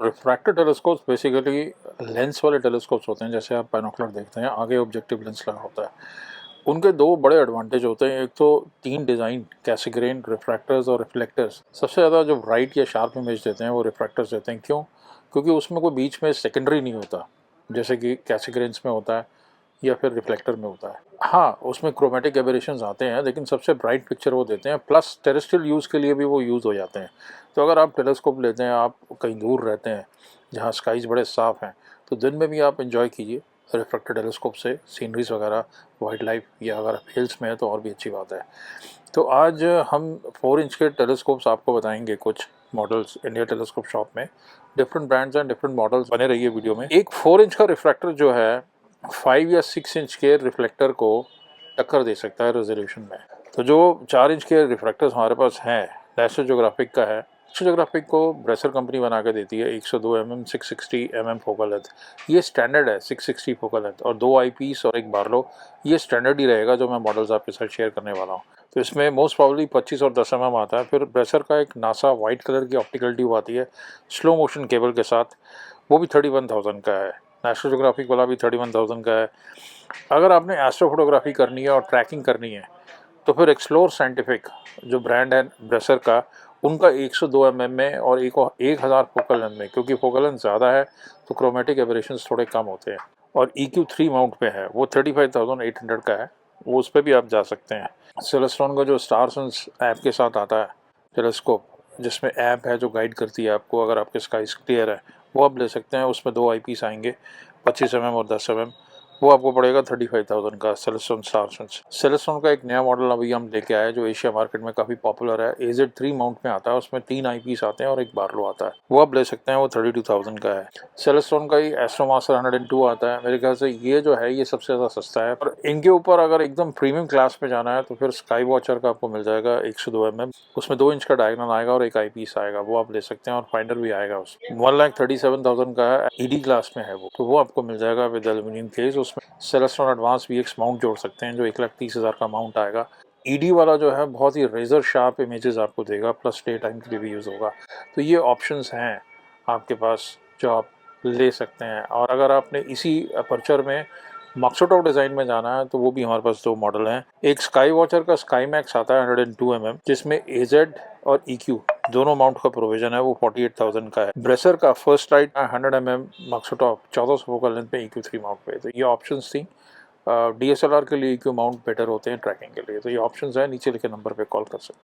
Refractor telescopes basically lens वाले telescopes होते हैं, जैसे आप बाइनोकुलर देखते हैं, आगे ऑब्जेक्टिव लेंस लगा होता है। उनके दो बड़े एडवांटेज होते हैं। एक तो तीन डिज़ाइन, कैसिग्रेन, रिफ्रैक्टर्स और रिफ्लेक्टर्स। सबसे ज़्यादा जो ब्राइट या शार्प इमेज देते हैं वो रिफ्रैक्टर्स देते हैं। क्यों? क्योंकि उसमें कोई बीच में सेकेंडरी नहीं होता, जैसे कि कैसिग्रेन्स में होता है या फिर रिफ्लेक्टर में होता है। हाँ, उसमें क्रोमेटिक एबरेशंस आते हैं, लेकिन सबसे ब्राइट पिक्चर वो देते हैं, प्लस टेरेस्ट्रियल यूज़ के लिए भी वो यूज़ हो जाते हैं। तो अगर आप टेलीस्कोप लेते हैं, आप कहीं दूर रहते हैं जहाँ स्काईज़ बड़े साफ़ हैं, तो दिन में भी आप एंजॉय कीजिए रिफ्रैक्टर टेलीस्कोप से सीनरीज वगैरह, वाइल्ड लाइफ, या अगर आप हिल्स में है तो और भी अच्छी बात है। तो आज हम 4 इंच के टेलीस्कोप्स आपको बताएंगे, कुछ मॉडल्स इंडिया टेलीस्कोप शॉप में। Different brands and different models बने रहिए वीडियो में। एक 4 इंच का रिफ्रैक्टर जो है 5 या 6 इंच के रिफ्लेक्टर को टक्कर दे सकता है रेजोल्यूशन में। तो जो 4 इंच के रिफ्रैक्टर्स हमारे पास हैं, नेशनल ज्योग्राफिक का है। नेशनल ज्योग्राफिक को ब्रेसर कंपनी बना के देती है 102 mm 660 mm फोकल लेंथ। ये स्टैंडर्ड है 660 फोकल लेंथ, और 2 आईपीस और एक बार्लो, ये स्टैंडर्ड ही रहेगा जो मैं मॉडल्स आपके साथ शेयर करने वाला हूँ। तो इसमें मोस्ट प्रॉब्ली 25 और 10 mm आता है। फिर ब्रेसर का एक नासा वाइट कलर की ऑप्टिकल ट्यूब आती है स्लो मोशन केबल के साथ, वो भी 31,000 का है। नेशनल ज्योग्राफिक वाला भी 31,000 का है। अगर आपने एस्ट्रो फोटोग्राफी करनी है और ट्रैकिंग करनी है, तो फिर एक्सप्लोर साइंटिफिक जो ब्रांड है ब्रेसर का, उनका 102 mm में और 1000 फोकल लेंथ में, क्योंकि फोकल लेंथ ज़्यादा है तो क्रोमेटिक एबरेशंस थोड़े कम होते हैं। और EQ3 माउंट पे है, वो 35,800 का है, वो उस पर भी आप जा सकते हैं। सेलेस्ट्रॉन का जो स्टार सन्स ऐप के साथ आता है टेलीस्कोप, जिसमें ऐप है जो गाइड करती है आपको, अगर आपके स्काइज क्लियर है वो आप ले सकते हैं। उसमें 2 आईपीस आएंगे, 25 mm और 10 mm। वो आपको पड़ेगा 35,000 का सेलेस्ट्रॉन स्टार सन्स। सेलेस्ट्रॉन का एक नया मॉडल अभी हम लेके आए जो एशिया मार्केट में काफ़ी पॉपुलर है। AZ3 माउंट में आता है, उसमें 3 आईपीस आते हैं और एक बार्लो आता है, वो आप ले सकते हैं। वो 32,000 का है। सेलेस्ट्रॉन का ही एस्ट्रोमास्टर 102 आता है। मेरे ख्याल से ये जो है ये सबसे ज़्यादा सस्ता है। और इनके ऊपर अगर एकदम प्रीमियम क्लास में जाना है तो फिर स्काई वॉचर का आपको मिल जाएगा 102 mm। उसमें 2 इंच का डायगोनल आएगा और एक आईपीस आएगा, वो आप ले सकते हैं। और फाइंडर भी आएगा उसमें। 1,37,000 का है, ED क्लास में है वो, तो वो आपको मिल जाएगा विद एल्यूमिनियम केस। उसमें सेलेस्ट्रॉन एडवांस VX माउंट जोड़ सकते हैं जो 1,30,000 का माउंट आएगा। ED वाला जो है बहुत ही रेजर शार्प इमेजेस आपको देगा, प्लस डे टाइम के लिए भी यूज़ होगा। तो ये ऑप्शंस हैं आपके पास जो आप ले सकते हैं। और अगर आपने इसी अपर्चर में मक्सोटॉफ डिज़ाइन में जाना है तो वो भी हमारे पास 2 मॉडल हैं। एक स्काई वॉचर का स्काई मैक्स आता है 102 mm, जिसमें AZ और EQ दोनों माउंट का प्रोविजन है, वो 48,000 का है। ब्रेसर का first right 100 mm मक्सोटॉफ 1400 focal length पे EQ3 माउंट पे। तो ये ऑप्शंस थी। DSLR के लिए EQ माउंट बेटर होते हैं ट्रैकिंग के लिए। तो ये ऑप्शंस है, नीचे लिखे नंबर पे कॉल कर सकते हैं।